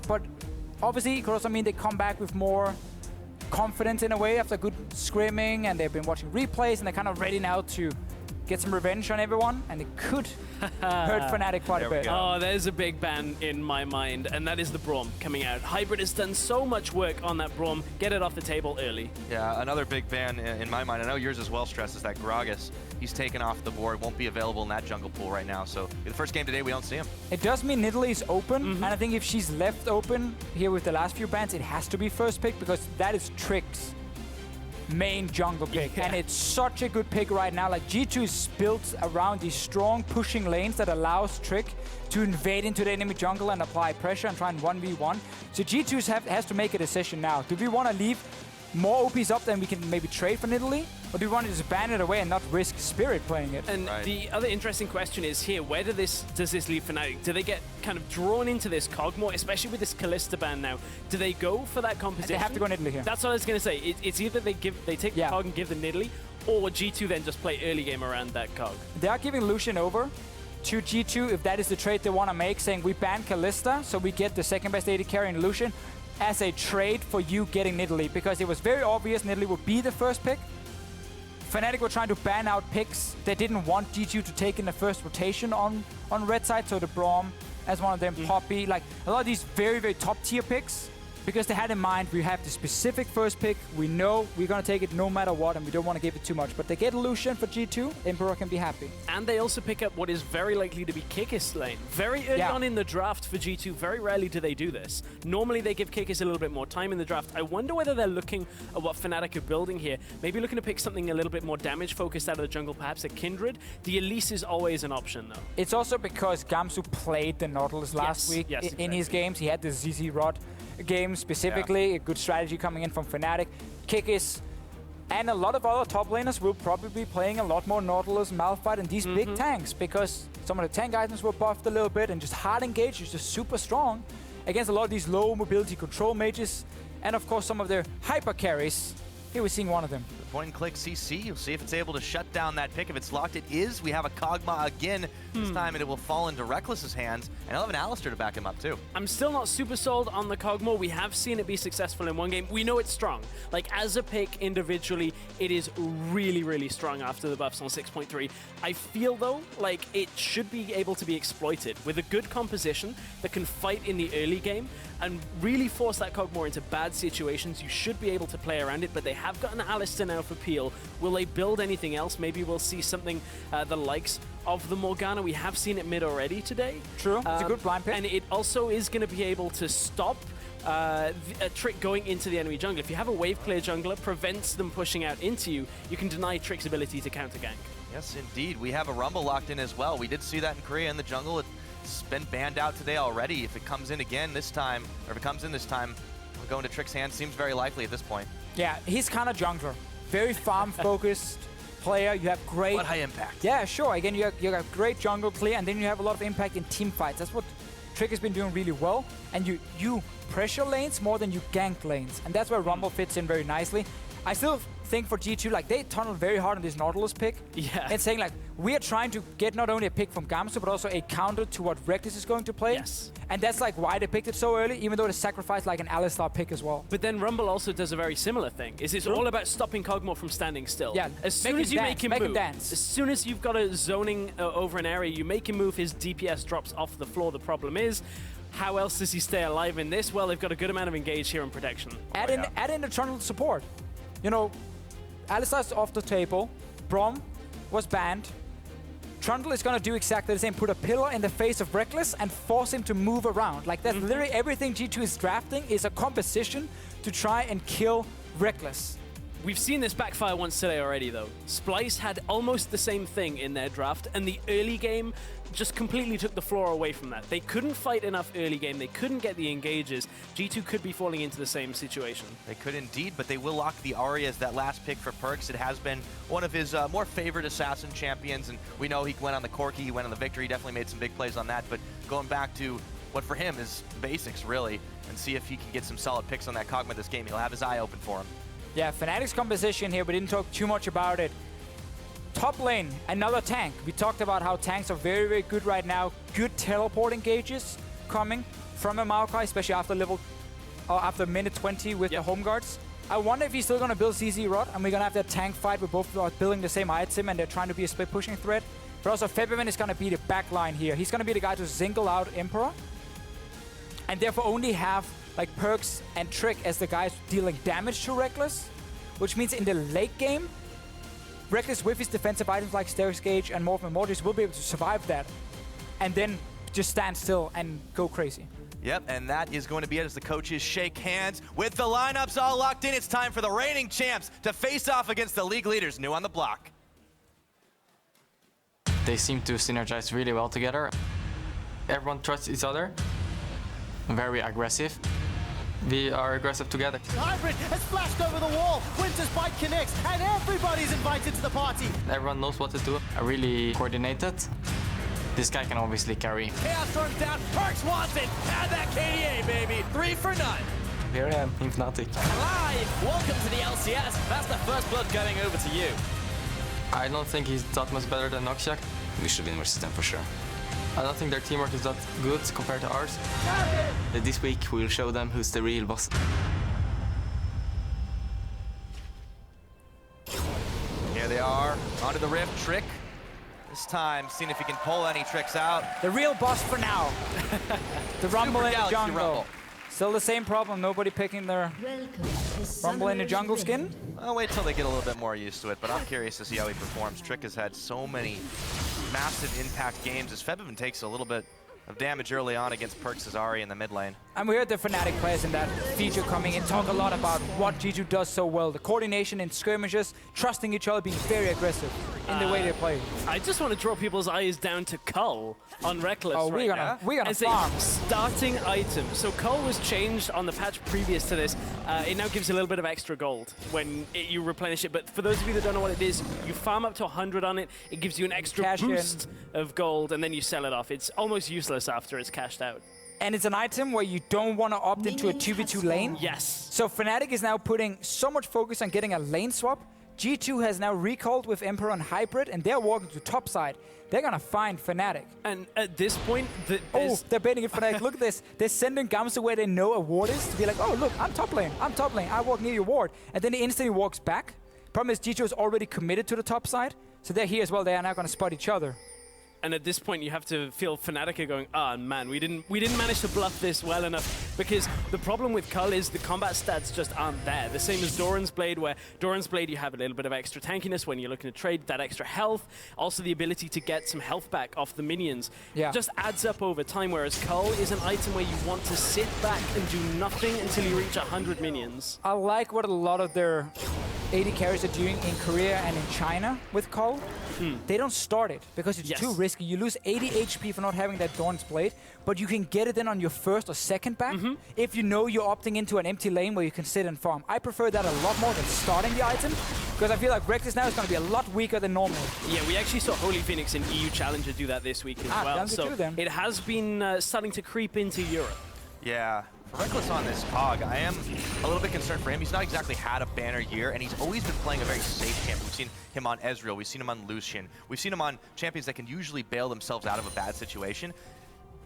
but obviously it could also mean they come back with more confidence in a way after good scrimming, and they've been watching replays, and they're kind of ready now to get some revenge on everyone, and it could hurt Fnatic quite a bit. Oh, there's a big ban in my mind, and that is the Braum coming out. Hybrid has done so much work on that Braum. Get it off the table early. Yeah, another big ban in my mind. I know yours as well, Stress, is that Gragas. He's taken off the board, won't be available in that jungle pool right now. So the first game today, we don't see him. It does mean Nidalee is open, and I think if she's left open here with the last few bans, it has to be first pick, because that is Trick's main jungle pick, and it's such a good pick right now. Like, G2 is built around these strong pushing lanes that allows Trick to invade into the enemy jungle and apply pressure and try and 1v1. So G2 has to make a decision now. Do we want to leave more OPs up than we can maybe trade for Nidalee? Or do we want to just ban it away and not risk Spirit playing it? And the other interesting question is here, where does this leave Fnatic? Do they get kind of drawn into this Kog'Maw, especially with this Kalista ban now? Do they go for that composition? They have to go Nidalee here. That's what I was going to say. It's either they take the Kog and give the Nidalee, or G2 then just play early game around that Kog. They are giving Lucian over to G2 if that is the trade they want to make, saying we ban Kalista, so we get the second best AD carry in Lucian as a trade for you getting Nidalee, because it was very obvious Nidalee would be the first pick. Fnatic were trying to ban out picks. They didn't want G2 to take in the first rotation on red side, so the Braum as one of them, Poppy, like a lot of these very, very top tier picks, because they had in mind we have the specific first pick, we know we're going to take it no matter what, and we don't want to give it too much. But they get Lucian for G2, Emperor can be happy. And they also pick up what is very likely to be Kikis lane. Very early on in the draft for G2, very rarely do they do this. Normally they give Kikis a little bit more time in the draft. I wonder whether they're looking at what Fnatic are building here. Maybe looking to pick something a little bit more damage focused out of the jungle, perhaps a Kindred. The Elise is always an option though. It's also because Gamsu played the Nautilus last week in his games. He had the ZZ Rod game specifically, a good strategy coming in from Fnatic. Kikis and a lot of other top laners will probably be playing a lot more Nautilus, Malphite, and these big tanks, because some of the tank items were buffed a little bit, and just hard engage is just super strong against a lot of these low mobility control mages, and of course some of their hyper carries. Here we're seeing one of them. Point and click CC, you'll see if it's able to shut down that pick. If it's locked, it is. We have a Kog'Maw again this time, and it will fall into Rekkles' hands, and he'll have an Alistar to back him up too. I'm still not super sold on the Kog'Maw. We have seen it be successful in one game. We know it's strong. Like, as a pick individually, it is really, really strong after the buffs on 6.3. I feel though, like it should be able to be exploited with a good composition that can fight in the early game and really force that Kog'Maw into bad situations. You should be able to play around it, but they have got an Alistar now for Peel. Will they build anything else? Maybe we'll see something the likes of the Morgana. We have seen it mid already today. True, it's a good blind pick. And it also is going to be able to stop a Trick going into the enemy jungle. If you have a wave clear jungler, prevents them pushing out into you, you can deny Trick's ability to counter gank. Yes, indeed. We have a Rumble locked in as well. We did see that in Korea in the jungle. It's been banned out today already. If it comes in again this time, or if it comes in this time, we'll go into Trick's hands. Seems very likely at this point. Yeah, he's kind of jungler. Very farm-focused player. You have great... What high impact. Yeah, sure. Again, you have great jungle clear, and then you have a lot of impact in team fights. That's what Trick has been doing really well. And you pressure lanes more than you gank lanes. And that's where Rumble fits in very nicely. I still think for G2, like, they tunneled very hard on this Nautilus pick. Yeah. And saying, like, we are trying to get not only a pick from Gamsu, but also a counter to what Rekkles is going to play. Yes. And that's, like, why they picked it so early, even though they sacrificed, like, an Alistar pick as well. But then Rumble also does a very similar thing. It's all about stopping Kog'Maw from standing still. Yeah. As soon as you make him move, as soon as you've got a zoning over an area, you make him move, his DPS drops off the floor. The problem is, how else does he stay alive in this? Well, they've got a good amount of engage here in protection. Add in the Trundle support. You know, Alistar's off the table. Braum was banned. Trundle is going to do exactly the same. Put a pillar in the face of Rekkles and force him to move around. Like, that's literally everything G2 is drafting is a composition to try and kill Rekkles. We've seen this backfire once today already, though. Splice had almost the same thing in their draft, and the early game just completely took the floor away from that. They couldn't fight enough early game. They couldn't get the engages. G2 could be falling into the same situation. They could indeed, but they will lock the Ahri as that last pick for PerkZ. It has been one of his more favorite assassin champions, and we know he went on the Corki, he went on the Victory, definitely made some big plays on that, but going back to what for him is basics, really, and see if he can get some solid picks on that Kog'Maw this game. He'll have his eye open for him. Yeah, Fnatic's composition here, we didn't talk too much about it. Top lane, another tank. We talked about how tanks are very, very good right now. Good teleport engages. coming from a Maokai, especially after minute 20 with the home guards. I wonder if he's still going to build CZ Rod, and we're going to have that tank fight with both building the same item, and they're trying to be a split pushing threat. But also Febiven is going to be the back line here. He's going to be the guy to single out Emperor, and therefore only have like PerkZ and Trick as the guys dealing damage to Rekkles, which means in the late game, Rekkles with his defensive items like Steris Gauge and Morph and Mortis will be able to survive that, and then just stand still and go crazy. Yep, and that is going to be it as the coaches shake hands. With the lineups all locked in, it's time for the reigning champs to face off against the league leaders new on the block. They seem to synergize really well together. Everyone trusts each other. Very aggressive. We are aggressive together. Hybrid has flashed over the wall. Winter's Bite connects, and everybody's invited to the party. Everyone knows what to do. Are really coordinated. This guy can obviously carry. Chaos storms down, PerkZ wants it, and that KDA, baby, 3 for none. Here I am in Fnatic. Klaj, welcome to the LCS. That's the first blood going over to you. I don't think he's that much better than Noxiac. We should win versus them for sure. I don't think their teamwork is that good compared to ours. This week we'll show them who's the real boss. Here they are, onto the Rift. Trick, this time, seeing if he can pull any tricks out. The real boss for now. The Rumble in the Galaxy jungle. Rumble. Still the same problem, nobody picking their Rumble in the jungle skin. I'll wait till they get a little bit more used to it, but I'm curious to see how he performs. Trick has had so many massive impact games as Febiven takes a little bit of damage early on against PerkZ Ahri in the mid lane. And we heard the Fnatic players in that feature coming in talk a lot about what G2 does so well. The coordination in skirmishes, trusting each other, being very aggressive in the way they play. I just want to draw people's eyes down to Cull on Rekkles We're gonna as farm. a starting item. So Cull was changed on the patch previous to this. It now gives you a little bit of extra gold when you replenish it. But for those of you that don't know what it is, you farm up to 100 on it. It gives you an extra Cash boost of gold, and then you sell it off. It's almost useless after it's cashed out. And it's an item where you don't want to opt into a 2v2 lane. Yes. So Fnatic is now putting so much focus on getting a lane swap. G2 has now recalled with Emperor and Hybrid, and they're walking to top side. They're gonna find Fnatic. And at this point, they're baiting it Fnatic. Look at this. They're sending Gamsu where they know a ward is to be like, oh, look, I'm top lane. I'm top lane. I walk near your ward. And then he instantly walks back. Problem is G2 is already committed to the top side. So they're here as well. They are now gonna spot each other. And at this point, you have to feel Fnatic are going, ah, man, we didn't manage to bluff this well enough, because the problem with Cull is the combat stats just aren't there. The same as Doran's Blade, where Doran's Blade, you have a little bit of extra tankiness when you're looking to trade, that extra health, also the ability to get some health back off the minions. Yeah. Just adds up over time, whereas Cull is an item where you want to sit back and do nothing until you reach 100 minions. I like what a lot of their AD carries are doing in Korea and in China with Cull. They don't start it because it's too risky. You lose 80 HP for not having that Dawn's Blade, but you can get it in on your first or second back if you know you're opting into an empty lane where you can sit and farm. I prefer that a lot more than starting the item, because I feel like Rekkles now is going to be a lot weaker than normal. Yeah, we actually saw Holy Phoenix in EU Challenger do that this week as well. So it has been starting to creep into Europe. Yeah. For Rekkles on this Kog, I am a little bit concerned for him. He's not exactly had a banner year, and he's always been playing a very safe champ. We've seen him on Ezreal, we've seen him on Lucian, we've seen him on champions that can usually bail themselves out of a bad situation.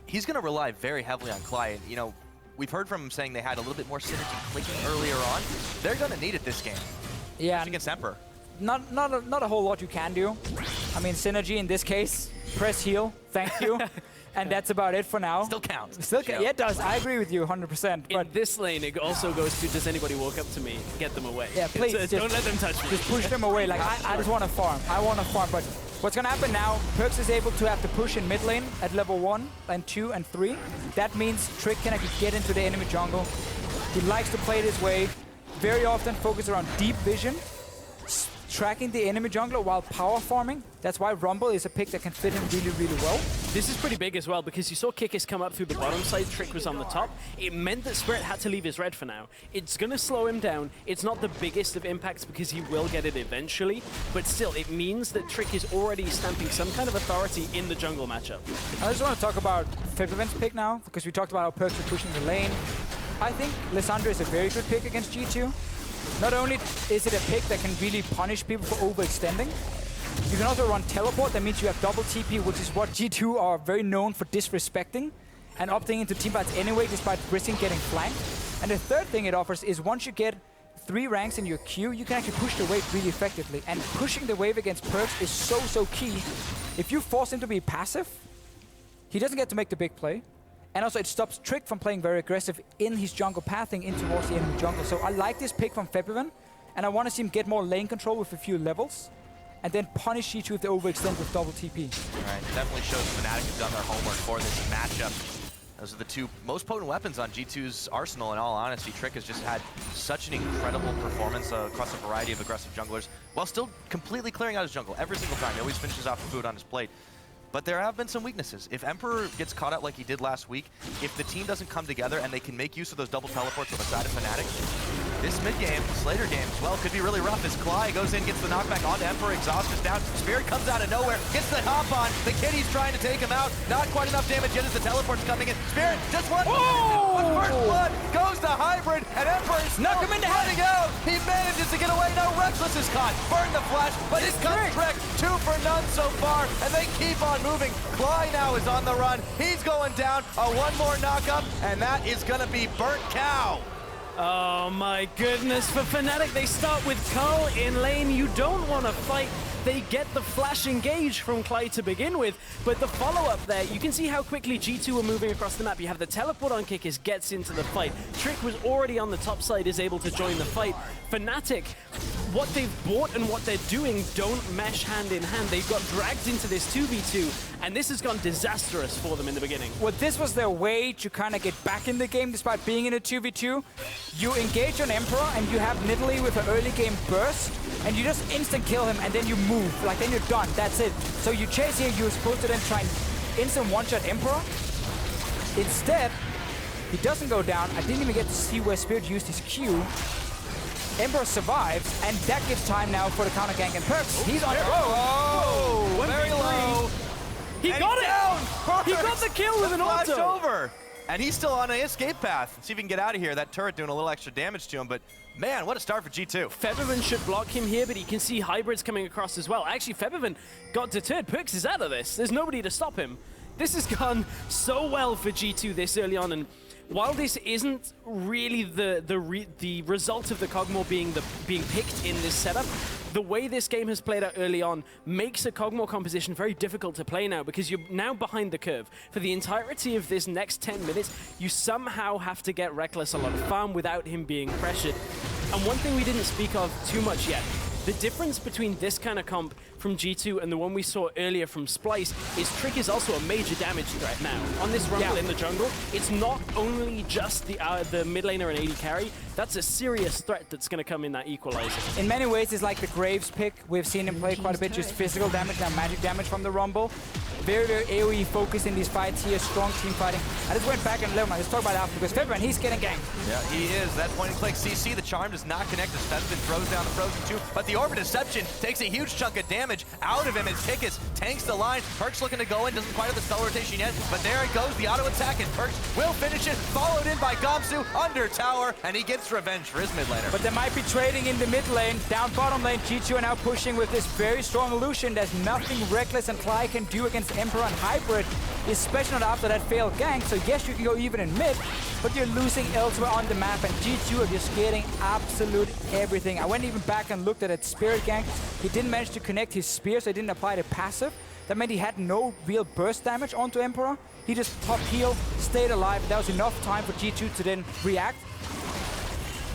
He's going to rely very heavily on Klaj. You know, we've heard from him saying they had a little bit more synergy clicking earlier on. They're going to need it this game. Yeah. Against Emperor. Not a whole lot you can do. I mean, synergy in this case, press heal, thank you. And that's about it for now. Still counts. Still counts. Yeah, it does. I agree with you 100%. But in this lane, it also goes to, does anybody walk up to me? Get them away. Yeah, please. Don't let them touch me. Just push them away. Like, I just want to farm. I want to farm. But what's going to happen now, PerkZ is able to have to push in mid lane at level 1 and 2 and 3. That means Trick can actually get into the enemy jungle. He likes to play this way. Very often focus around deep vision, tracking the enemy jungler while power farming. That's why Rumble is a pick that can fit him really, really well. This is pretty big as well, because you saw Kikis come up through the bottom side, Trick was on the top. It meant that Spirit had to leave his red for now. It's going to slow him down. It's not the biggest of impacts because he will get it eventually, but still, it means that Trick is already stamping some kind of authority in the jungle matchup. I just want to talk about Febiven's pick now, because we talked about how PerkZ are pushing the lane. I think Lissandra is a very good pick against G2. Not only is it a pick that can really punish people for overextending, you can also run teleport. That means you have double TP, which is what G2 are very known for disrespecting. and opting into team fights anyway, despite risking getting flanked. And the third thing it offers is once you get 3 ranks in your queue, you can actually push the wave really effectively. And pushing the wave against PerkZ is so key. If you force him to be passive, he doesn't get to make the big play. And also it stops Trick from playing very aggressive in his jungle, pathing in towards the enemy jungle. So I like this pick from Febiven, and I want to see him get more lane control with a few levels, and then punish G2 if they overextend with double TP. All right, it definitely shows Fnatic have done their homework for this matchup. Those are the 2 most potent weapons on G2's arsenal, in all honesty. Trick has just had such an incredible performance across a variety of aggressive junglers, while still completely clearing out his jungle every single time. He always finishes off the food on his plate. But there have been some weaknesses. If Emperor gets caught out like he did last week, if the team doesn't come together and they can make use of those double teleports on the side of Fnatic, this mid-game, Slater game as well, could be really rough as Klaj goes in, gets the knockback onto Emperor, Exhaust is down, Spirit comes out of nowhere, gets the hop on, the Kitty's trying to take him out, not quite enough damage yet as the teleport's coming in, Spirit just one, but first blood goes to Hybrid, and Emperor is knock him into running out, he manages to get away, no, Rekkles is caught, burn the flash, but it comes Trick, 2 for none so far, and they keep on moving. Klaj now is on the run, he's going down, one more knock-up, and that is gonna be Burnt Cow. Oh my goodness, for Fnatic, they start with Carl in lane. You don't want to fight. They get the flash engage from Klaj to begin with, but the follow-up there, you can see how quickly G2 are moving across the map. You have the teleport on Kikis, gets into the fight. Trick was already on the top side, is able to join the fight. Fnatic, what they've bought and what they're doing don't mesh hand in hand. They got dragged into this 2v2, and this has gone disastrous for them in the beginning. Well, this was their way to kind of get back in the game despite being in a 2v2. You engage on Emperor, and you have Nidalee with an early game burst, and you just instant kill him, and then you move. Like, then you're done. That's it. So you chase here, you're supposed to then try and instant one-shot Emperor. Instead, he doesn't go down. I didn't even get to see where Spirit used his Q. Emperor survives, and that gives time now for the counter gank, and PerkZ, he's on it. Whoa! Very low. He got it! Down. He got the kill with an Flash auto! over. And he's still on an escape path. Let's see if he can get out of here. That turret doing a little extra damage to him, but man, what a start for G2. Febiven should block him here, but he can see hybrids coming across as well. Actually, Febiven got deterred. PerkZ is out of this. There's nobody to stop him. This has gone so well for G2 this early on, and while this isn't really the result of the Kog'Maw being picked in this setup, the way this game has played out early on makes a Kog'Maw composition very difficult to play now, because you're now behind the curve. For the entirety of this next 10 minutes, you somehow have to get Rekkles a lot of farm without him being pressured. And one thing we didn't speak of too much yet, the difference between this kind of comp from G2 and the one we saw earlier from Splyce is Trick is also a major damage threat now. On this rumble in the jungle, it's not only just the mid laner and AD carry, that's a serious threat that's going to come in that equalizer. In many ways, it's like the Graves pick. We've seen him play quite a bit, just physical damage, now magic damage from the rumble. Very, very AoE focused in these fights here, strong team fighting. I just went back and let's talk about that because Febiven, he's getting ganked. Yeah, he is. That point and click CC, the charm does not connect as Febiven throws down the Frozen 2, but the Orbit Deception takes a huge chunk of damage out of him as Kikis tanks the line. PerkZ looking to go in, doesn't quite have the spell rotation yet, but there it goes, the auto attack, and PerkZ will finish it, followed in by Gamsu under tower, and he gets revenge for his mid laner. But they might be trading in the mid lane, down bottom lane. G2 are now pushing with this very strong Lucian. There's nothing Rekkles and Klaj can do against Emperor and Hybrid, especially not after that failed gank. So yes, you can go even in mid, but you're losing elsewhere on the map, and G2 are just getting absolute everything. I went even back and looked at that Spirit gank. He didn't manage to connect his spear, so he didn't apply the passive. That meant he had no real burst damage onto Emperor. He just top heal, stayed alive. That was enough time for G2 to then react.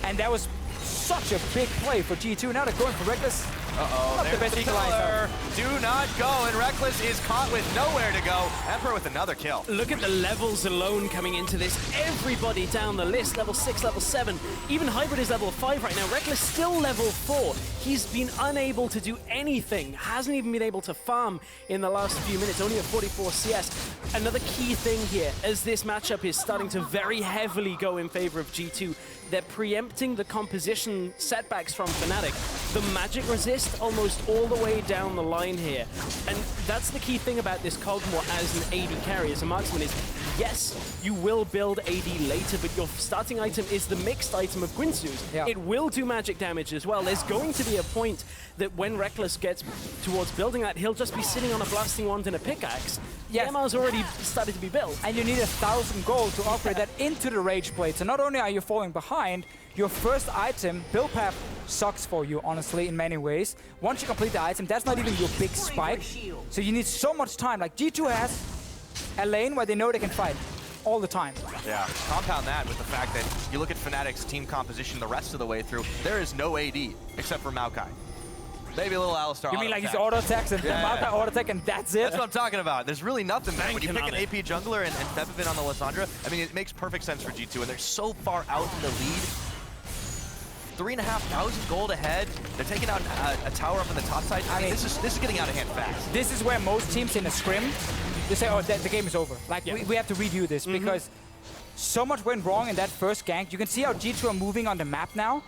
And that was such a big play for G2. Now they're going for Rekkles. Uh-oh, Not the best equalizer. Do not go, and Rekkles is caught with nowhere to go. Emperor with another kill. Look at the levels alone coming into this. Everybody down the list, level 6, level 7. Even Hybrid is level 5 right now. Rekkles still level 4. He's been unable to do anything. Hasn't even been able to farm in the last few minutes. Only at 44 CS. Another key thing here, as this matchup is starting to very heavily go in favor of G2, they're preempting the composition setbacks from Fnatic. The magic resist almost all the way down the line here. And that's the key thing about this Kog'Maw as an AD carry, as a marksman, is yes, you will build AD later, but your starting item is the mixed item of Guinsoo's. Yeah. It will do magic damage as well. There's going to be a point that when Rekkles gets towards building that, he'll just be sitting on a blasting wand and a pickaxe. Yes. Yama's already started to be built. And you need 1,000 gold to upgrade that into the Rage Blade. So not only are you falling behind, your first item, build path, sucks for you, honestly, in many ways. Once you complete the item, that's not even your big spike. So you need so much time. Like, G2 has a lane where they know they can fight all the time. Yeah, compound that with the fact that you look at Fnatic's team composition the rest of the way through, there is no AD except for Maokai. Maybe a little Alistar. You mean like his auto attacks and Maokai auto attack and that's it? That's what I'm talking about. There's really nothing there. When you pick an Banking AP jungler and Febiven on the Lissandra, I mean, it makes perfect sense for G2, and they're so far out in the lead. 3,500 gold ahead. They're taking out a tower up on the top side. I mean, this is getting out of hand fast. This is where most teams in a scrim, they say, oh, the game is over. Like, we have to review this because so much went wrong in that first gank. You can see how G2 are moving on the map now.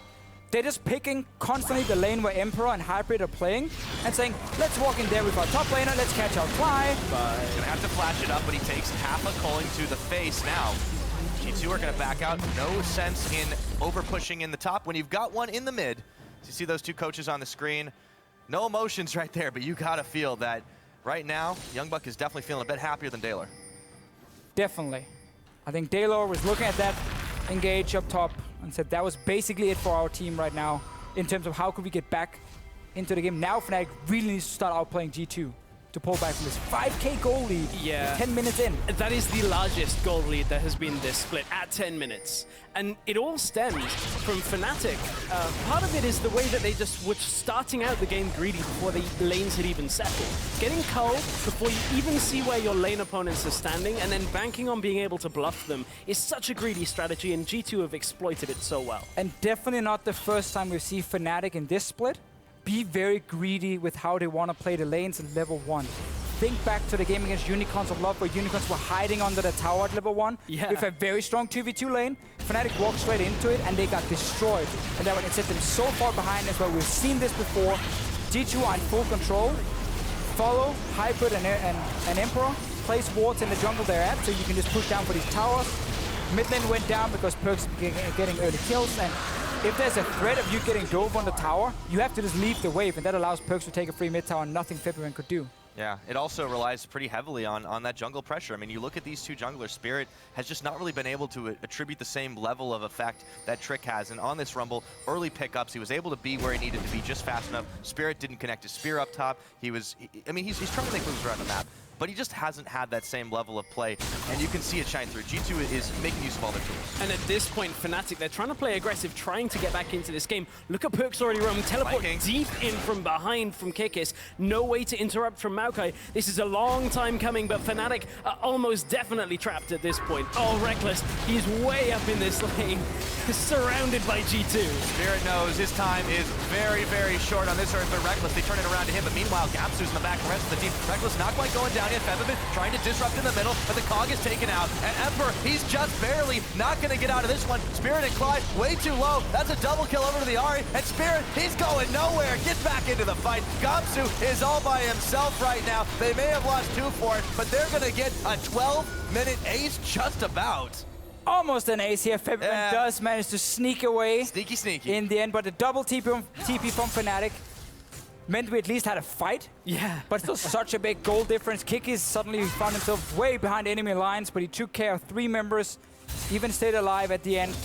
They're just picking constantly the lane where Emperor and Hybrid are playing and saying, let's walk in there with our top laner, let's catch our Klaj. Gonna have to flash it up, but he takes half a culling to the face now. G2 are gonna back out. No sense in over-pushing in the top when you've got one in the mid. So you see those two coaches on the screen. No emotions right there, but you gotta feel that right now, Youngbuck is definitely feeling a bit happier than Daylor. Definitely. I think Daylor was looking at that engage up top and said that was basically it for our team right now in terms of how could we get back into the game. Now Fnatic really needs to start outplaying G2 to pull back from this 5k goal lead. Yeah. 10 minutes in. That is the largest goal lead that has been this split at 10 minutes. And it all stems from Fnatic. Part of it is the way that they just were starting out the game greedy before the lanes had even settled. Getting culled before you even see where your lane opponents are standing and then banking on being able to bluff them is such a greedy strategy, and G2 have exploited it so well. And definitely not the first time we see Fnatic in this split be very greedy with how they want to play the lanes at level 1. Think back to the game against Unicorns of Love where Unicorns were hiding under the tower at level 1 with a very strong 2v2 lane. Fnatic walked straight into it and they got destroyed. And that would set them so far behind as well. We've seen this before. G2 are in full control. Follow Hybrid and Emperor. Place wards in the jungle they're at so you can just push down for these towers. Mid lane went down because PerkZ is getting early kills, and if there's a threat of you getting dove on the tower, you have to just leave the wave, and that allows PerkZ to take a free mid tower and nothing Febiven could do. Yeah, it also relies pretty heavily on that jungle pressure. I mean, you look at these two junglers, Spirit has just not really been able to attribute the same level of effect that Trick has. And on this Rumble, early pickups, he was able to be where he needed to be just fast enough. Spirit didn't connect his spear up top. He's trying to make moves around the map, but he just hasn't had that same level of play, and you can see it shine through. G2 is making use of all their tools. And at this point, Fnatic, they're trying to play aggressive, trying to get back into this game. Look at PerkZ already roaming, teleport deep in from behind from Kikis. No way to interrupt from Maokai. This is a long time coming, but Fnatic are almost definitely trapped at this point. Oh, Rekkles, he's way up in this lane, surrounded by G2. Spirit knows his time is very, very short on this earth, but Rekkles, they turn it around to him, but meanwhile, Gamsu's in the back, the rest of the team. Rekkles not quite going down yet. Febiven trying to disrupt in the middle, but the Kog is taken out. And Emperor, he's just barely not going to get out of this one. Spirit and Klaj way too low. That's a double kill over to the Ahri. And Spirit, he's going nowhere. Get back into the fight. Gamsu is all by himself right now. They may have lost 2 for it, but they're going to get a 12-minute ace just about. Almost an ace here. Febiven does manage to sneak away. Sneaky. In the end, but the double TP from Fnatic meant we at least had a fight. Yeah. But still such a big goal difference. Kikis suddenly found himself way behind enemy lines, but he took care of 3 members, even stayed alive at the end.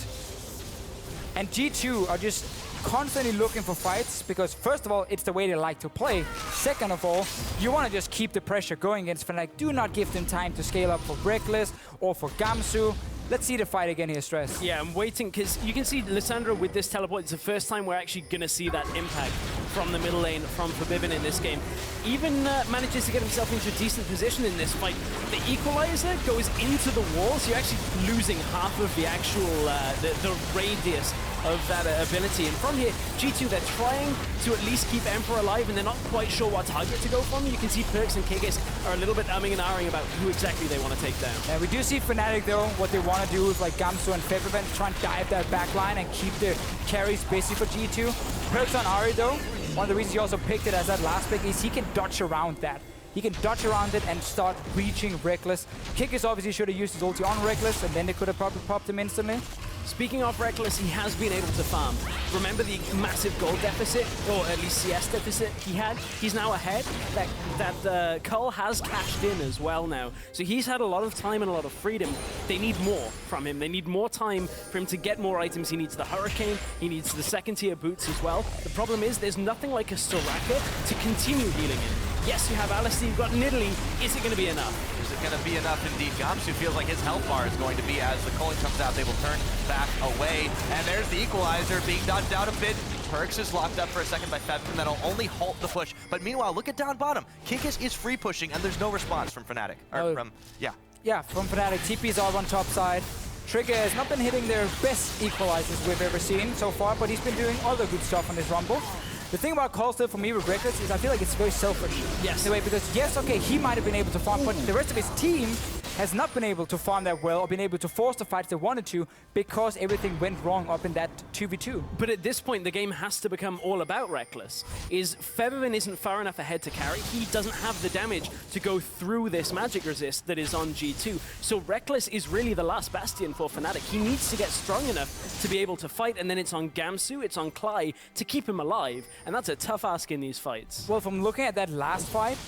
And G2 are just constantly looking for fights because, first of all, it's the way they like to play. Second of all, you want to just keep the pressure going against Fnatic. Do not give them time to scale up for Rekkles or for Gamsu. Let's see the fight again here, Stress. Yeah, I'm waiting because you can see Lissandra with this teleport. It's the first time we're actually going to see that impact from the middle lane from Febiven in this game. Even manages to get himself into a decent position in this fight. The equalizer goes into the wall, so you're actually losing half of the actual the radius of that ability. And from here, G2, they're trying to at least keep Emperor alive, and they're not quite sure what target to go from. You can see PerkZ and Kikis are a little bit umming and ahhing about who exactly they want to take down. Yeah, we do see Fnatic, though, what they want to do with like Gamsu and Febiven, try and dive that back line and keep the carries busy for G2. PerkZ on Ahri, though, one of the reasons he also picked it as that last pick is he can dodge around that. he can dodge around it and start reaching Rekkles. Kikis obviously should have used his ulti on Rekkles, and then they could have probably popped him instantly. Speaking of Rekkles, he has been able to farm. Remember the massive gold deficit, or at least CS deficit he had? He's now ahead. That Cull has cashed in as well now. So he's had a lot of time and a lot of freedom. They need more from him. They need more time for him to get more items. He needs the Hurricane. He needs the second tier boots as well. The problem is there's nothing like a Soraka to continue healing him. Yes, you have Alistar, you've got Nidalee. Is it going to be enough? Is it going to be enough indeed? Gamsu feels like his health bar is going to be, as the culling comes out, they will turn back away. And there's the equalizer being dodged out a bit. PerkZ is locked up for a second by Febiven. That'll only halt the push. But meanwhile, look at down bottom. Kikis is free pushing, and there's no response from Fnatic. Yeah, from Fnatic. TP's all on top side. Trigger has not been hitting their best equalizers we've ever seen so far, but he's been doing other good stuff on this Rumble. The thing about Call still for me with Rekkles is I feel like it's very selfish. Yes. In a way, because yes, okay, he might have been able to farm, but the rest of his team has not been able to farm that well or been able to force the fights they wanted to because everything went wrong up in that 2v2. But at this point, the game has to become all about Rekkles. Febiven isn't far enough ahead to carry. He doesn't have the damage to go through this magic resist that is on G2. So Rekkles is really the last bastion for Fnatic. He needs to get strong enough to be able to fight, and then it's on Gamsu, it's on Klaj to keep him alive. And that's a tough ask in these fights. Well, from looking at that last fight,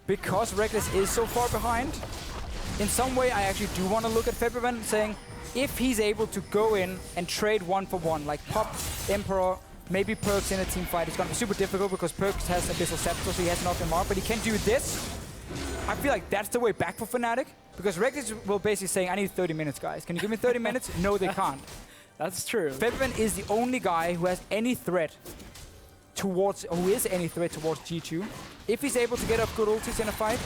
because Rekkles is so far behind, in some way I actually do want to look at Febiven saying, if he's able to go in and trade 1-for-1, like pop Emperor, maybe PerkZ in a team fight, it's going to be super difficult because PerkZ has Abyssal Scepter, so he has nothing more, but he can do this. I feel like that's the way back for Fnatic, because Rekkles will basically say, I need 30 minutes, guys. Can you give me 30 minutes? No, they can't. That's true. Febiven is the only guy who has any threat towards G2. If he's able to get up good ultis in a fight,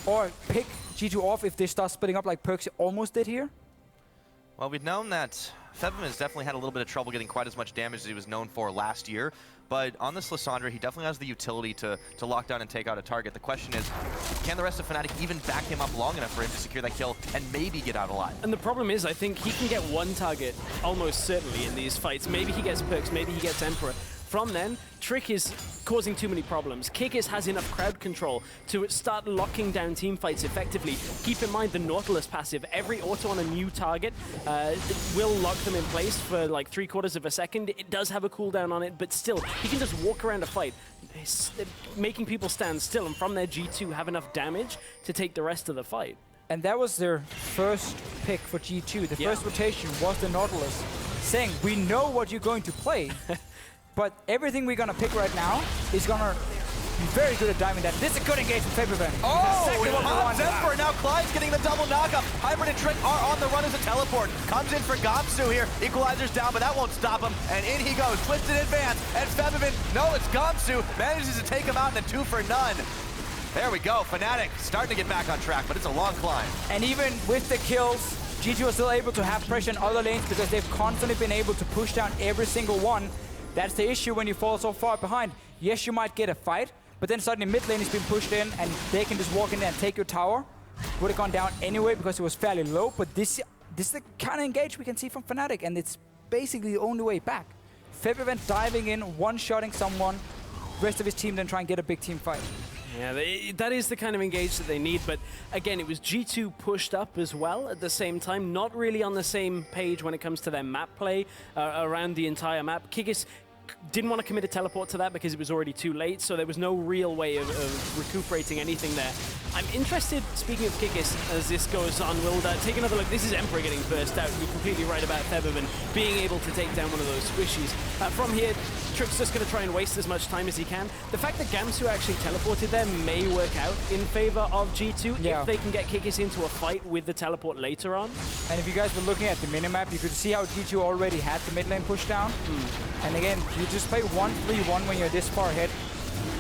or pick G2 off if they start splitting up like PerkZ almost did here. Well, we've known that Febiven has definitely had a little bit of trouble getting quite as much damage as he was known for last year. But on this Lissandra, he definitely has the utility to lock down and take out a target. The question is, can the rest of Fnatic even back him up long enough for him to secure that kill and maybe get out alive? And the problem is, I think he can get one target almost certainly in these fights. Maybe he gets PerkZ, maybe he gets Emperor. From then, Trick is causing too many problems. Kikis has enough crowd control to start locking down team fights effectively. Keep in mind the Nautilus passive. Every auto on a new target will lock them in place for like 3/4 of a second. It does have a cooldown on it, but still, he can just walk around a fight, making people stand still, and from their G2 have enough damage to take the rest of the fight. And that was their first pick for G2. The first rotation was the Nautilus, saying, we know what you're going to play. But everything we're going to pick right now is going to be very good at diving that. This is a good engagement from Febiven. Oh, it pops Emperor. Now Klaj's getting the double knockup. Hybrid and Trick are on the run as a teleport. Comes in for Gamsu here. Equalizer's down, but that won't stop him. And in he goes. Twisted advance. And Febiven, no, it's Gamsu, manages to take him out in a 2 for none. There we go. Fnatic starting to get back on track, but it's a long climb. And even with the kills, G2 are still able to have pressure in other lanes because they've constantly been able to push down every single one. That's the issue when you fall so far behind. Yes, you might get a fight, but then suddenly mid lane has been pushed in and they can just walk in there and take your tower. Would have gone down anyway because it was fairly low, but this is the kind of engage we can see from Fnatic, and it's basically the only way back. Febiven diving in, one-shotting someone, rest of his team then try and get a big team fight. Yeah, that is the kind of engage that they need, but again, it was G2 pushed up as well at the same time, not really on the same page when it comes to their map play around the entire map. Kikis didn't want to commit a teleport to that because it was already too late, so there was no real way of recuperating anything there. I'm interested, speaking of Kikis, as this goes on, we'll take another look. This is Emperor getting burst out. You're completely right about Febiven being able to take down one of those squishies. From here, Trick's just going to try and waste as much time as he can. The fact that Gamsu actually teleported there may work out in favor of G2 if they can get Kikis into a fight with the teleport later on. And if you guys were looking at the minimap, you could see how G2 already had the mid lane push down. And again, you just play 1-3-1 when you're this far ahead.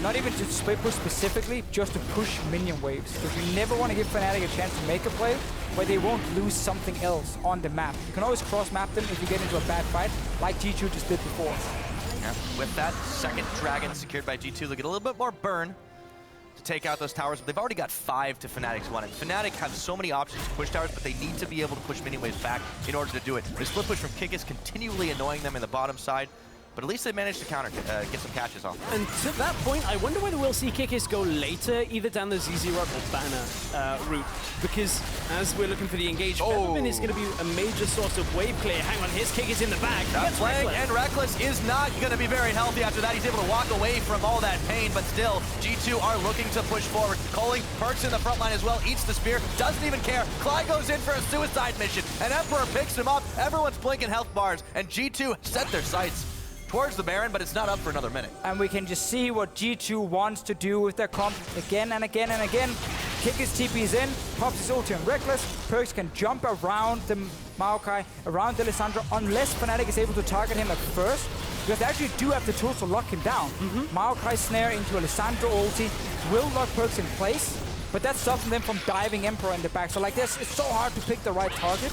Not even to split push specifically, just to push minion waves. Because you never want to give Fnatic a chance to make a play where they won't lose something else on the map. You can always cross-map them if you get into a bad fight, like G2 just did before. Yeah. With that second dragon secured by G2, they get a little bit more burn to take out those towers, but they've already got 5 to Fnatic's 1. And Fnatic have so many options to push towers, but they need to be able to push minion waves back in order to do it. The split push from Kikis continually annoying them in the bottom side. but at least they managed to counter, get some catches off. And to that point, I wonder whether we'll see Kikis go later, either down the ZZ Rock or Banner route, because as we're looking for the engage, Febiven is going to be a major source of wave clear. Hang on, his Kikis in the bag. That's playing, and Rekkles is not going to be very healthy after that. He's able to walk away from all that pain, but still, G2 are looking to push forward. Calling PerkZ in the front line as well, eats the spear, doesn't even care. Klaj goes in for a suicide mission, and Emperor picks him up. Everyone's blinking health bars, and G2 set their sights towards the Baron, but it's not up for another minute. And we can just see what G2 wants to do with their comp again and again and again. Kikis TP's in, pops his ulti on Rekkles. PerkZ can jump around the Maokai, around the Lissandra, unless Fnatic is able to target him at first, because they actually do have the tools to lock him down. Maokai snare into a Lissandra ulti will lock PerkZ in place, but that stops them from diving Emperor in the back. So like this, it's so hard to pick the right target.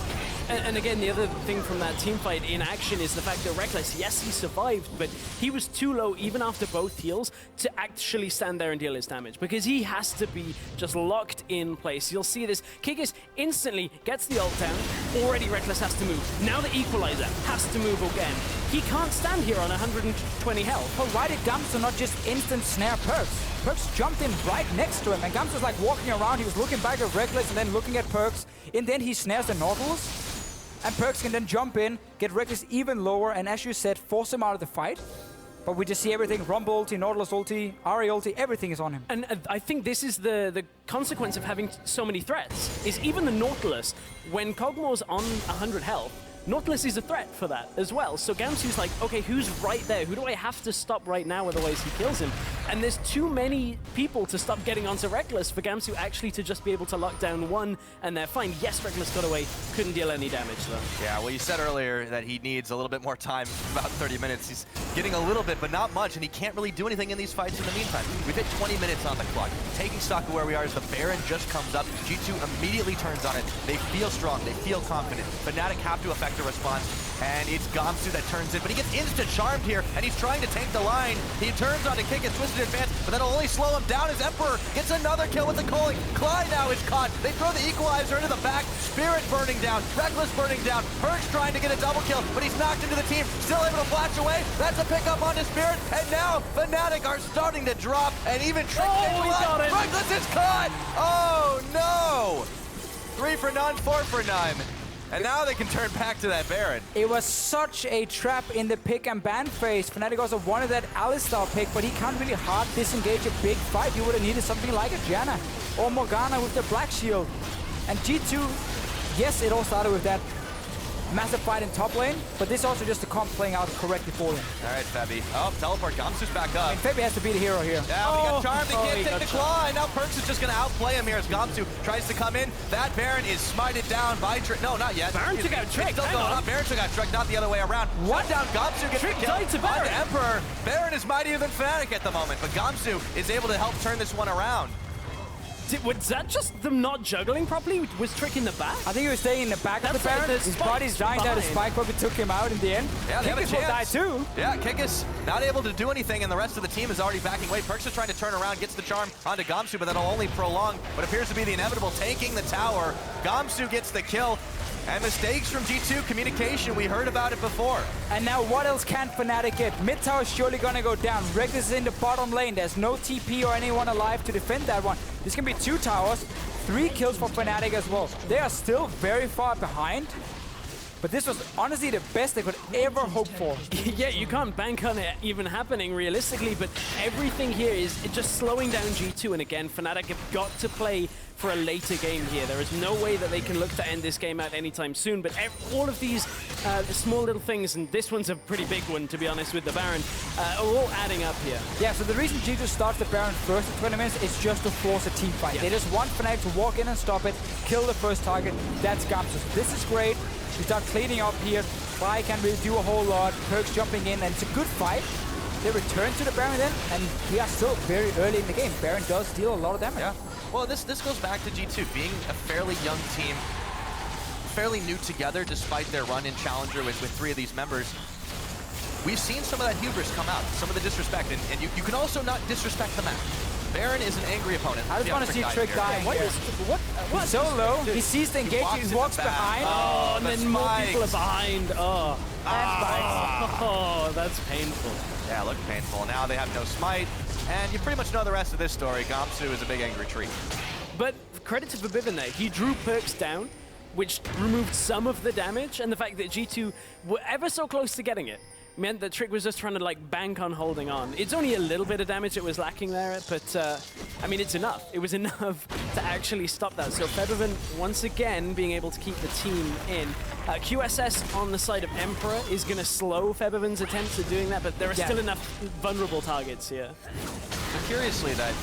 And again, the other thing from that team fight in action is the fact that Rekkles, yes, he survived, but he was too low even after both heals to actually stand there and deal his damage, because he has to be just locked in place. You'll see this. Kikis instantly gets the ult down. Already Rekkles has to move. Now the Equalizer has to move again. He can't stand here on 120 health. But why did Gamsu not just instant snare PerkZ? PerkZ jumped in right next to him, and Gamsu's like walking around. He was looking back at Rekkles and then looking at PerkZ, and then he snares the Nautilus. And PerkZ can then jump in, get Rekkles even lower, and as you said, force him out of the fight. But we just see everything, Rumble ulti, Nautilus ulti, Ahri ulti, everything is on him. And I think this is the consequence of having so many threats, is even the Nautilus, when Kog'Maw's on 100 health, Nautilus is a threat for that as well. So Gamsu's like, okay, who's right there? Who do I have to stop right now, otherwise he kills him? And there's too many people to stop getting onto Rekkles for Gamsu actually to just be able to lock down one, and they're fine. Yes, Rekkles got away, couldn't deal any damage though. Yeah, well, you said earlier that he needs a little bit more time, about 30 minutes. He's getting a little bit, but not much, and he can't really do anything in these fights in the meantime. We've hit 20 minutes on the clock. Taking stock of where we are as the Baron just comes up. G2 immediately turns on it. They feel strong, they feel confident. Fnatic have to effect a response. And it's Gamsu that turns in, but he gets insta-charmed here, and he's trying to tank the line. He turns on to kick it, twisted advance, but that'll only slow him down as Emperor gets another kill with the calling. Klaj now is caught. They throw the Equalizer into the back. Spirit burning down, Rekkles burning down. PerkZ trying to get a double kill, but he's knocked into the team. Still able to flash away. That's a pickup onto Spirit, and now Fnatic are starting to drop, and even Trick he got it. Rekkles is caught! Oh no! 3 for none, 4 for none. And now they can turn back to that Baron. It was such a trap in the pick and ban phase. Fnatic also wanted that Alistar pick, but he can't really hard disengage a big fight. You would have needed something like a Janna or Morgana with the Black Shield. And G2, yes, it all started with that massive fight in top lane, but this also just the comp playing out correctly for him. All right, Febby. Oh, teleport. Gamsu's back up. I mean, Febby has to be the hero here. Yeah, but he got charmed. He can't take the claw. And now PerkZ is just going to outplay him here as Gamsu tries to come in. That Baron is smited down by Trick. No, not yet. Baron took out Trick. Still going on. Baron took out Trick, not the other way around. What? Down Gamsu gets Trick the kill died to Baron. onto Emperor. Baron is mightier than Fnatic at the moment, but Gamsu is able to help turn this one around. Was that just them not juggling properly? Was Trick in the back? I think he was staying in the back of the Baron. His body's dying down. The spike probably took him out in the end. Yeah, they have a Kikis will die chance. too. Yeah, Kikis not able to do anything, and the rest of the team is already backing away. PerkZ is trying to turn around, gets the charm onto Gamsu, but that'll only prolong what appears to be the inevitable, taking the tower. Gamsu gets the kill. And mistakes from G2 communication, we heard about it before. And now what else can Fnatic get? Mid tower is surely gonna go down. Rekkles is in the bottom lane. There's no TP or anyone alive to defend that one. This can be 2 towers, 3 kills for Fnatic as well. They are still very far behind. But this was honestly the best they could ever hope for. Yeah, you can't bank on it even happening realistically, but everything here is just slowing down G2, and again, Fnatic have got to play for a later game here. There is no way that they can look to end this game out anytime soon, but all of these small little things, and this one's a pretty big one, to be honest, with the Baron, are all adding up here. Yeah, so the reason G2 starts the Baron first in 20 minutes is just to force a team fight. Yeah. They just want Fnatic to walk in and stop it, kill the first target. That's Gamsu. So this is great. We start cleaning up here. Klaj can't really do a whole lot. PerkZ jumping in, and it's a good fight. They return to the Baron then, and we are still very early in the game. Baron does deal a lot of damage. Yeah. Well, this goes back to G2 being a fairly young team, fairly new together despite their run in Challenger with 3 of these members. We've seen some of that hubris come out, some of the disrespect, and you can also not disrespect the map. Baron is an angry opponent. I just want to see Trick dying. What He's so low. He sees the engagement. He walks behind. Oh, and then more people are behind. Oh. And Oh, that's painful. Yeah, look painful. Now they have no smite, and you pretty much know the rest of this story. Gamsu is a big angry tree. But credit to Febiven there. He drew PerkZ down, which removed some of the damage, and the fact that G2 were ever so close to getting it meant that Trick was just trying to like bank on holding on. It's only a little bit of damage that was lacking there, but I mean, it's enough. It was enough to actually stop that. So Febiven, once again, being able to keep the team in. QSS on the side of Emperor is going to slow Febiven's attempts at doing that, but there are still enough vulnerable targets here. So curiously, that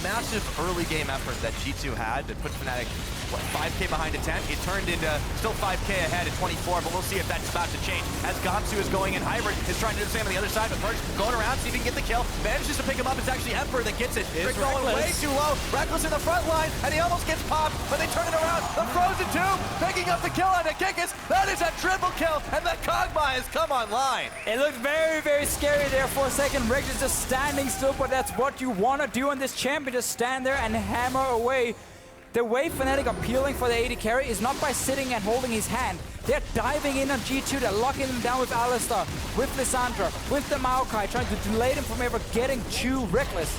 massive early game effort that G2 had that put Fnatic, what, 5K behind a 10? It turned into still 5K ahead at 24, but we'll see if that's about to change. As Gamsu is going in hybrid, is trying to do the same on the other side, but PerkZ going around, see if he can get the kill. Manages to pick him up. It's actually Emperor that gets it. Trick going way too low. Rekkles in the front line, and he almost gets popped, but they turn it around. The Frozen Tomb picking up the kill on the Kikis. That is a triple kill, and the Kog'Maw has come online. it looked very, very scary there for a second. Rekkles just standing still, but that's what you want to do on this champion. Just stand there and hammer away. The way Fnatic are peeling for the AD carry is not by sitting and holding his hand. They're diving in on G2, they're locking them down with Alistar, with Lissandra, with the Maokai, trying to delay them from ever getting to Rekkles.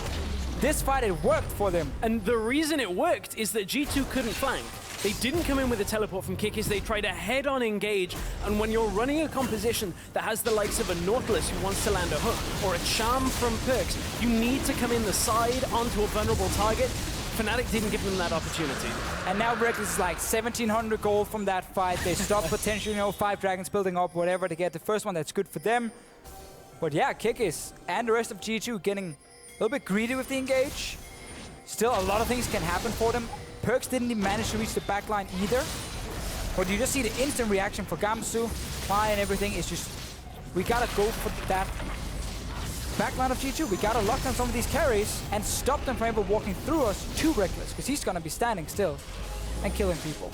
This fight, it worked for them. And the reason it worked is that G2 couldn't flank. They didn't come in with a teleport from Kikis, they tried to head-on engage, and when you're running a composition that has the likes of a Nautilus who wants to land a hook, or a charm from PerkZ, you need to come in the side onto a vulnerable target. Fnatic didn't give them that opportunity. And now Rekkles is like 1,700 gold from that fight. They stopped potentially, 5 dragons building up, whatever, to get the first one. That's good for them. But yeah, Kikis and the rest of G2 getting a little bit greedy with the engage. Still, a lot of things can happen for them. PerkZ didn't even manage to reach the backline either. But you just see the instant reaction for Gamsu, Klaj and everything. It's just, we gotta go for that backline of G2. We gotta lock down some of these carries and stop them from ever walking through us to Rekkles, because he's gonna be standing still and killing people.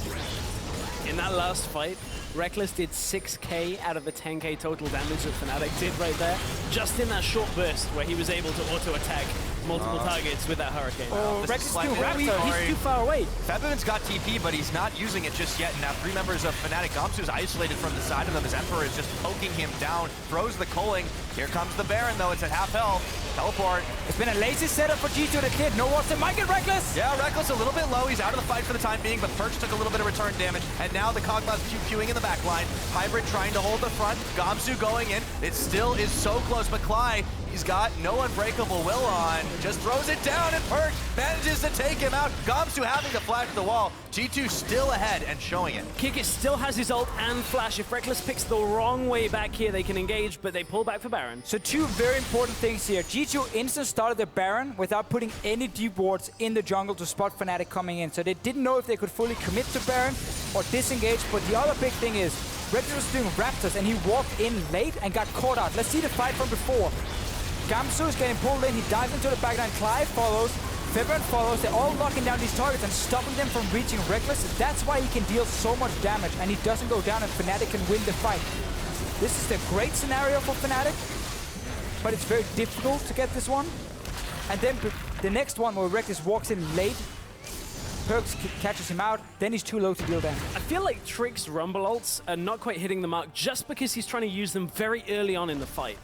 In that last fight, Rekkles did 6k out of the 10k total damage that Fnatic did right there, just in that short burst where he was able to auto-attack multiple targets with that Hurricane. Oh, Rekkles is too raptor. He's too far away. Febiven's got TP, but he's not using it just yet. Now 3 members of Fnatic. Gamsu's isolated from the side of them as Emperor is just poking him down, throws the culling. Here comes the Baron, though. It's at half health. Teleport. It's been a lazy setup for G2 to kid. No what's it might get Rekkles. Yeah, Rekkles a little bit low. He's out of the fight for the time being, but PerkZ took a little bit of return damage. And now the Kog'Maw's QQing in the back line. Hybrid trying to hold the front. Gamsu going in. It still is so close, but Klaj, he's got no unbreakable will on. Just throws it down, and PerkZ manages to take him out. Gamsu having to flash the wall. G2 still ahead and showing it. Kikis still has his ult and flash. If Rekkles picks the wrong way back here, they can engage, but they pull back for Baron. So 2 very important things here. G2 instant started the Baron without putting any deep wards in the jungle to spot Fnatic coming in. So they didn't know if they could fully commit to Baron or disengage. But the other big thing is Rekkles was doing Raptors and he walked in late and got caught out. Let's see the fight from before. Gamsu is getting pulled in. He dives into the backline. Klaj follows. Febiven follows. They're all locking down these targets and stopping them from reaching Rekkles. That's why he can deal so much damage and he doesn't go down and Fnatic can win the fight. This is the great scenario for Fnatic, but it's very difficult to get this one. And then the next one where Rekkles walks in late, PerkZ catches him out, then he's too low to deal damage. I feel like Trick's Rumble ults are not quite hitting the mark just because he's trying to use them very early on in the fight.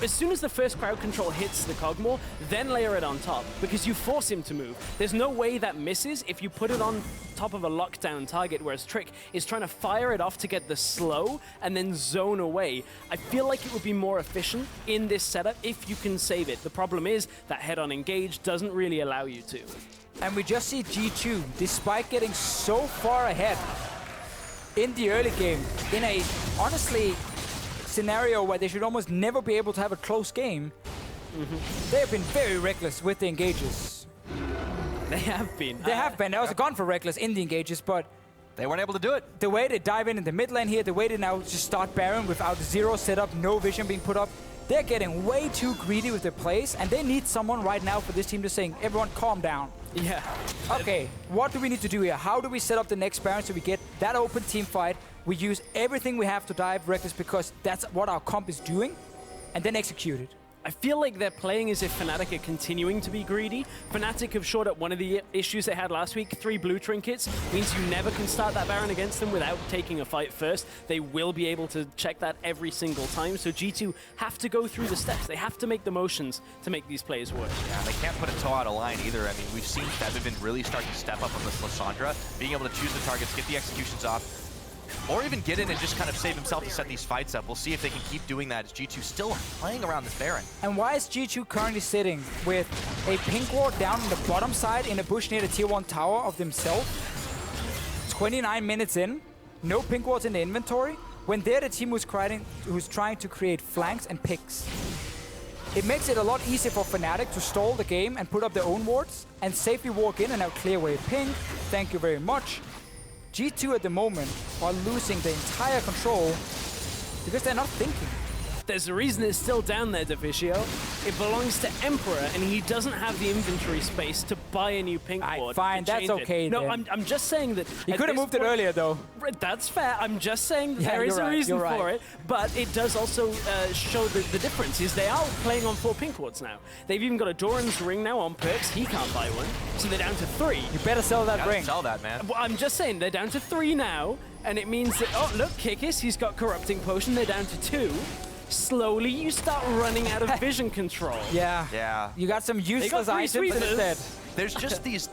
As soon as the first crowd control hits the Kog'Maw, then layer it on top, because you force him to move. There's no way that misses if you put it on top of a lockdown target, whereas Trick is trying to fire it off to get the slow and then zone away. I feel like it would be more efficient in this setup if you can save it. The problem is that head-on engage doesn't really allow you to. And we just see G2, despite getting so far ahead in the early game, in a, honestly, scenario where they should almost never be able to have a close game, they have been very reckless with the engages. They have been. They have been. That was a gun for Rekkles in the engages, but they weren't able to do it. The way they dive in the mid lane here, the way they now just start Baron without zero setup, no vision being put up, they're getting way too greedy with their plays, and they need someone right now for this team to saying, everyone calm down. Yeah. Okay, what do we need to do here? How do we set up the next Baron so we get that open team fight? We use everything we have to dive Rekkles because that's what our comp is doing, and then execute it. I feel like they're playing as if Fnatic are continuing to be greedy. Fnatic have shored up one of the issues they had last week. 3 blue trinkets means you never can start that Baron against them without taking a fight first. They will be able to check that every single time. So G2 have to go through the steps. They have to make the motions to make these plays work. Yeah, they can't put a toe out of line either. I mean, we've seen Febiven really start to step up on this Lissandra, being able to choose the targets, get the executions off, or even get in and just kind of save himself to set these fights up. We'll see if they can keep doing that as G2 still playing around this Baron. And why is G2 currently sitting with a pink ward down on the bottom side in a bush near the tier 1 tower of themselves? 29 minutes in, no pink wards in the inventory, when they're the team who's trying to create flanks and picks. It makes it a lot easier for Fnatic to stall the game and put up their own wards and safely walk in and now clear away pink. Thank you very much. G2 at the moment are losing the entire control because they're not thinking. There's a reason it's still down there, Deficio. It belongs to Emperor, and he doesn't have the inventory space to buy a new pink ward. Fine, that's okay. No, then. I'm just saying that... You could have moved it earlier, though. That's fair. I'm just saying that there is a reason for it, but it does also show the difference is they are playing on 4 pink wards now. They've even got a Doran's ring now on PerkZ. He can't buy one, so they're down to 3. You better sell that ring. Sell that, man. Well, I'm just saying they're down to 3 now, and it means that, oh, look, Kikis, he's got Corrupting Potion. They're down to 2. Slowly, you start running out of vision control. Yeah. You got some useless items instead. There's just these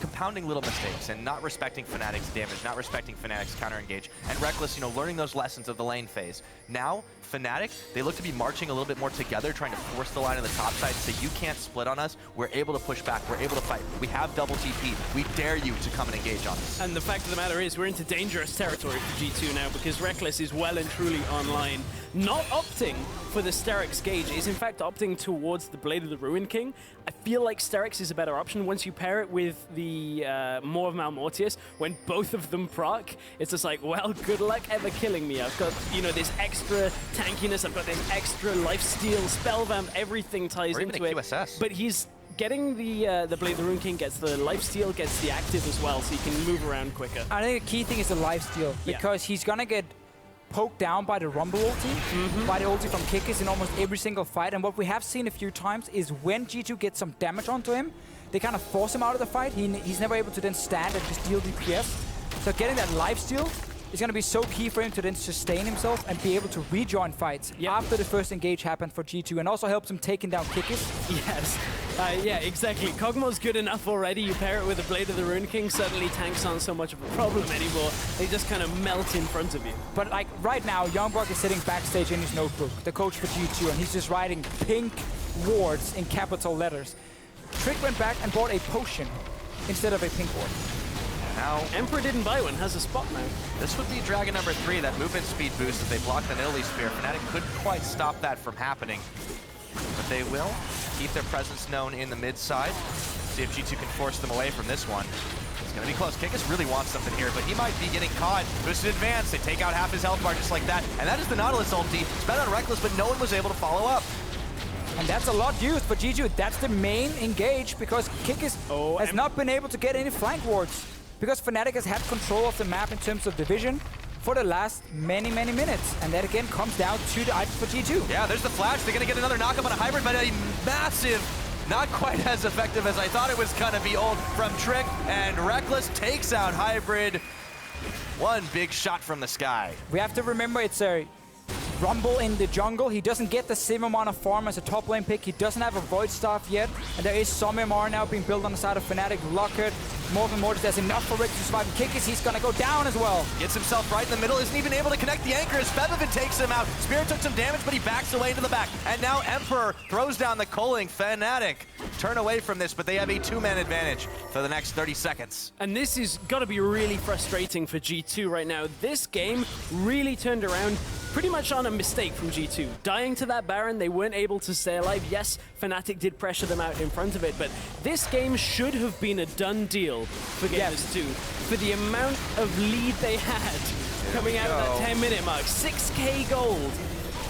compounding little mistakes and not respecting Fnatic's damage, not respecting Fnatic's counter-engage, and Rekkles, you know, learning those lessons of the lane phase. Now, Fnatic, they look to be marching a little bit more together, trying to force the line on the top side and say, you can't split on us. We're able to push back. We're able to fight. We have double TP. We dare you to come and engage on us. And the fact of the matter is, we're into dangerous territory for G2 now because Rekkles is well and truly online. Not opting for the Sterix gauge, is in fact opting towards the Blade of the Ruin King. I feel like Sterix is a better option once you pair it with the Maw of Malmortius. When both of them proc, it's just like, well, good luck ever killing me. I've got, you know, this extra tankiness, I've got this extra lifesteal, spellvamp, everything ties into it. QSS. But he's getting the Blade of the Ruin King, gets the lifesteal, gets the active as well, so he can move around quicker. I think the key thing is the lifesteal, because he's gonna get poked down by the Rumble ulti, by the ulti from Kikis in almost every single fight. And what we have seen a few times is when G2 gets some damage onto him, they kind of force him out of the fight. He's never able to then stand and just deal DPS. So getting that lifesteal is going to be so key for him to then sustain himself and be able to rejoin fights after the first engage happened for G2, and also helps him taking down Kikis. Yes. Yeah, exactly. Kog'Maw's good enough already. You pair it with the Blade of the Ruin King, suddenly tanks aren't so much of a problem anymore. They just kind of melt in front of you. But like right now, Youngbuck is sitting backstage in his notebook, the coach for G2, and he's just writing pink wards in capital letters. Trick went back and bought a potion instead of a pink ward. Now, Emperor didn't buy one, has a spot now. This would be Dragon number 3, that movement speed boost if they block the Nidalee Spear. Fnatic couldn't quite stop that from happening, but they will keep their presence known in the mid side. See if G2 can force them away from this one. It's going to be close. Kikis really wants something here, but he might be getting caught. Boosted advance, they take out half his health bar just like that, and that is the Nautilus ulti. It's been on Rekkles, but no one was able to follow up. And that's a lot used for G2. That's the main engage, because Kikis has not been able to get any flank wards, because Fnatic has had control of the map in terms of division for the last many minutes. And that again comes down to the items for G2. Yeah, there's the flash. They're going to get another knockup on a hybrid, but a massive, not quite as effective as I thought it was going to be, ult from Trick. And Rekkles takes out hybrid. One big shot from the sky. We have to remember it's a Rumble in the jungle. He doesn't get the same amount of farm as a top lane pick. He doesn't have a Void Staff yet. And there is some MR now being built on the side of Fnatic. Lockert, more than Mortis, there's enough for Rick to survive. Kikis, he's gonna go down as well. Gets himself right in the middle, isn't even able to connect the anchor as Febiven takes him out. Spirit took some damage, but he backs away into the back. And now Emperor throws down the culling. Fnatic turn away from this, but they have a 2-man advantage for the next 30 seconds. And this is gotta be really frustrating for G2 right now. This game really turned around pretty much on a mistake from G2. Dying to that Baron, they weren't able to stay alive. Yes, Fnatic did pressure them out in front of it, but this game should have been a done deal for Gamers 2. For the amount of lead they had coming out of that 10-minute mark. 6k gold.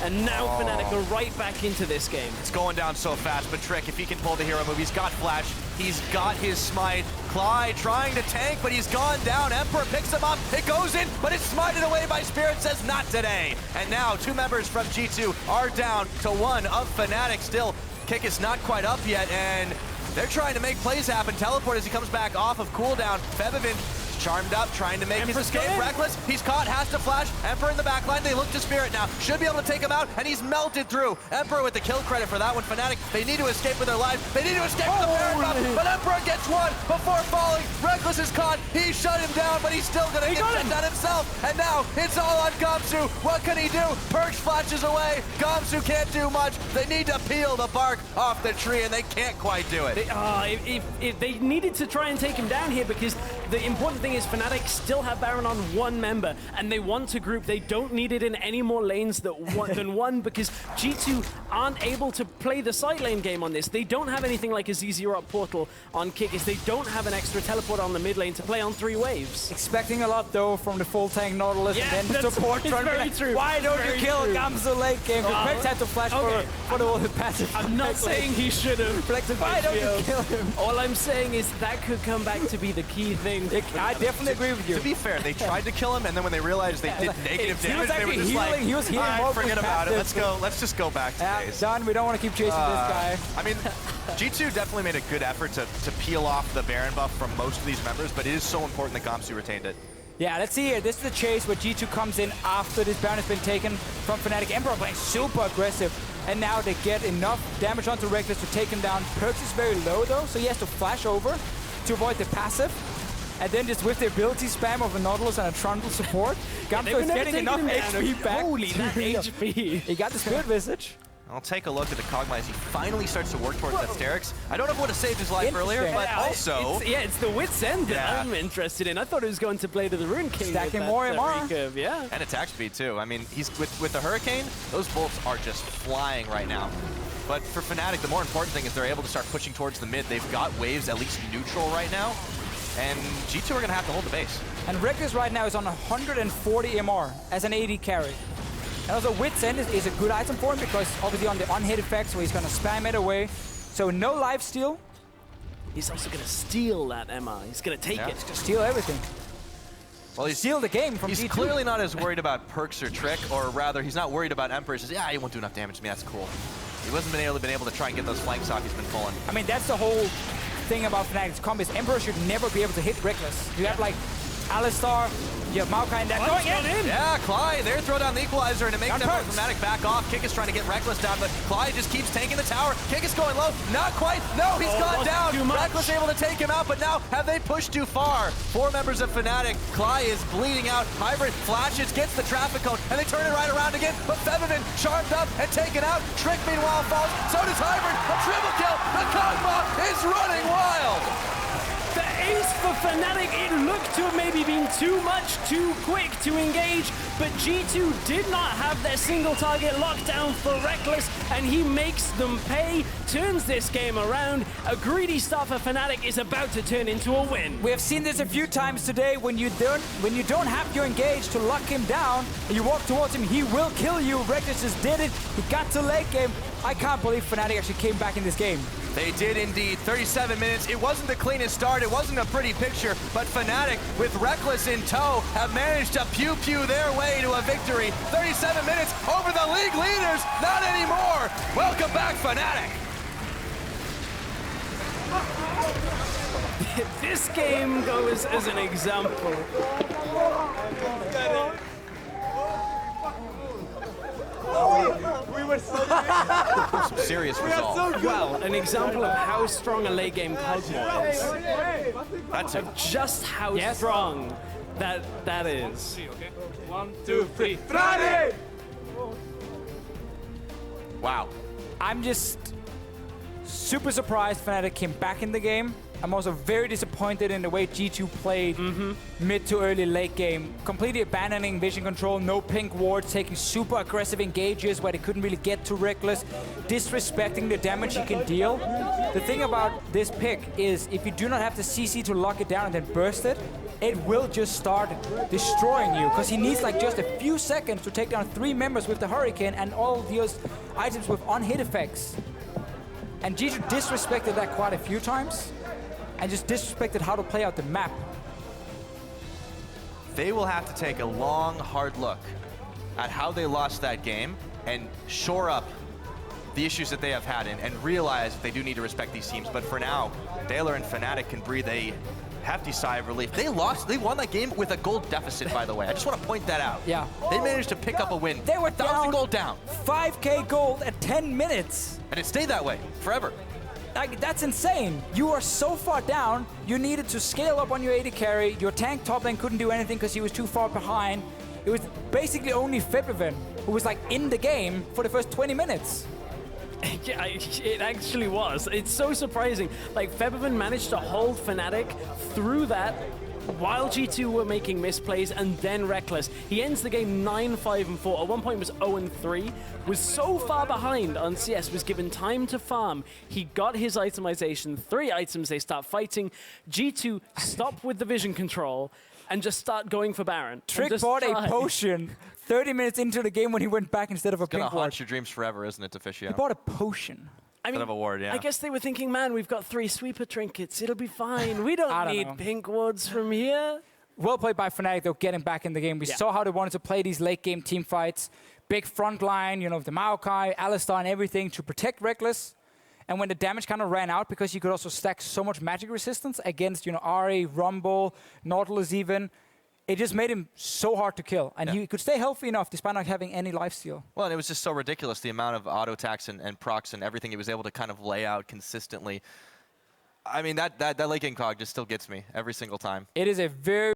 And now Fnatic are right back into this game. It's going down so fast, but Trick, if he can pull the hero move, he's got flash. He's got his smite. Klaj trying to tank, but he's gone down. Emperor picks him up. It goes in, but it's smited away by Spirit, says not today. And now 2 members from G2 are down to 1 of Fnatic. Still, Kikis not quite up yet, and they're trying to make plays happen. Teleport as he comes back off of cooldown. Febiven charmed up, trying to make his escape. Rekkles, he's caught, has to flash. Emperor in the backline, they look to Spirit now. Should be able to take him out, and he's melted through. Emperor with the kill credit for that one. Fnatic, they need to escape with their lives. They need to escape with the Baron buff, but Emperor gets one before falling. Rekkles is caught, he shut him down, but he's still gonna get shut down himself. And now, it's all on Gamsu. What can he do? PerkZ flashes away. Gamsu can't do much. They need to peel the bark off the tree, and they can't quite do it. If they needed to try and take him down here, because the important thing is Fnatic still have Baron on 1 member, and they want to group. They don't need it in any more lanes than one, because G2 aren't able to play the side lane game on this. They don't have anything like a Z0 up portal on Kikis. They don't have an extra teleport on the mid lane to play on 3 waves. Expecting a lot though from the full tank Nautilus, and then support Trundle. Very true. Why don't you kill Gamsu late game? PerkZ had to flash for the passive. I'm not saying he should have. Why don't you kill him? All I'm saying is that could come back to be the key thing. I definitely agree with you. To be fair, they tried to kill him, and then when they realized they did negative damage, they were just like, he was healing "Alright, forget about it. Let's just go back to base." Done. We don't want to keep chasing this guy. I mean, G2 definitely made a good effort to peel off the Baron buff from most of these members, but it is so important that Gamsu retained it. Yeah, let's see here. This is the chase where G2 comes in after this Baron has been taken from Fnatic. Emperor playing super aggressive, and now they get enough damage onto Rekkles to take him down. PerkZ is very low though, so he has to flash over to avoid the passive. And then just with the ability spam of a Nautilus and a Trundle support, Gamsu is getting enough HP back. Holy, that HP. He got the Spirit Visage. I'll take a look at the Kog'Maw as he finally starts to work towards that Sterix. I don't know if it would have saved his life earlier, but also... It's the wit's end that I'm interested in. I thought it was going to play to the Rune King. Stacking more MR. Yeah. And attack speed too. I mean, he's with the Hurricane, those bolts are just flying right now. But for Fnatic, the more important thing is they're able to start pushing towards the mid. They've got waves at least neutral right now. And G2 are going to have to hold the base. And Rekkles right now is on 140 MR as an AD carry. And also Wit's End is a good item for him because obviously on the on-hit effects where he's going to spam it away. So no life steal. He's also going to steal that MR. He's going to take it. He's going to steal everything. Well, he's steal the game from He's G2. Clearly not as worried about PerkZ or Trick, or rather he's not worried about Emperor. He says, yeah, he won't do enough damage to me, that's cool. He wasn't been able to try and get those flanks off he's been pulling. I mean, that's the whole thing about Fnatic's combos. Emperor should never be able to hit Rekkles. You have like Alistar, you have Maokai and that going in. Yeah, Klaj, there, throw down the equalizer, and it makes them Fnatic back off. Kikis trying to get Rekkles down, but Klaj just keeps tanking the tower. Kikis going low, not quite. No, he's gone down. Rekkles able to take him out, but now have they pushed too far? 4 members of Fnatic. Klaj is bleeding out. Hybrid flashes, gets the traffic cone, and they turn it right around again. But Febiven charmed up and taken out. Trick meanwhile falls. So does Hybrid. A triple kill. The Kog'Maw is running wild. The ace for Fnatic, it looked to have maybe been too much, too quick to engage, but G2 did not have their single target lockdown for Rekkles, and he makes them pay, turns this game around. A greedy start for Fnatic is about to turn into a win. We have seen this a few times today. When you don't have your engage to lock him down, and you walk towards him, he will kill you. Rekkles just did it. He got to late game. I can't believe Fnatic actually came back in this game. They did indeed. 37 minutes. It wasn't the cleanest start. It wasn't a pretty picture, but Fnatic, with Rekkles in tow, have managed to pew-pew their way to a victory. 37 minutes over the league leaders. Not anymore. Welcome back, Fnatic. This game goes as an example. Some serious resolve. Well, an example of how strong a late game Kog'Maw is. That's just how strong that is. 1, 2, 3. Wow. I'm just super surprised Fnatic came back in the game. I'm also very disappointed in the way G2 played mid to early late game. Completely abandoning vision control, no pink wards, taking super aggressive engages where they couldn't really get to Rekkles, disrespecting the damage he can deal. The thing about this pick is if you do not have the CC to lock it down and then burst it, it will just start destroying you because he needs like just a few seconds to take down 3 members with the Hurricane and all those items with on-hit effects. And G2 disrespected that quite a few times. and just disrespected how to play out the map. They will have to take a long, hard look at how they lost that game and shore up the issues that they have had and realize that they do need to respect these teams. But for now, Baylor and Fnatic can breathe a hefty sigh of relief. They won that game with a gold deficit, by the way. I just want to point that out. Yeah. They managed to pick up a win. They were 1,000 gold down. 5K gold at 10 minutes. And it stayed that way forever. Like, that's insane. You are so far down, you needed to scale up on your AD carry. Your tank top lane couldn't do anything because he was too far behind. It was basically only Febiven who was like in the game for the first 20 minutes. Yeah, it actually was. It's so surprising. Like, Febiven managed to hold Fnatic through that while G2 were making misplays, and then Rekkles. He ends the game 9-5-4. At one point was 0-3. Was so far behind on CS, was given time to farm. He got his itemization, 3 items, they start fighting. G2 stop with the vision control and just start going for Baron. Trick bought a potion 30 minutes into the game when he went back instead of a pink Gonna ward. haunt your dreams forever, isn't it, Deficio? He bought a potion. I mean, of a ward, yeah. I guess they were thinking, man, we've got 3 sweeper trinkets. It'll be fine. We don't need pink wards from here. Well played by Fnatic, though, getting back in the game. We saw how they wanted to play these late game team fights. Big front line, you know, the Maokai, Alistar and everything to protect Rekkles. And when the damage kind of ran out, because you could also stack so much magic resistance against, you know, Ahri, Rumble, Nautilus even, it just made him so hard to kill. And he could stay healthy enough despite not having any lifesteal. Well, and it was just so ridiculous, the amount of auto attacks and procs and everything he was able to kind of lay out consistently. I mean, that late game cog just still gets me every single time. It is a very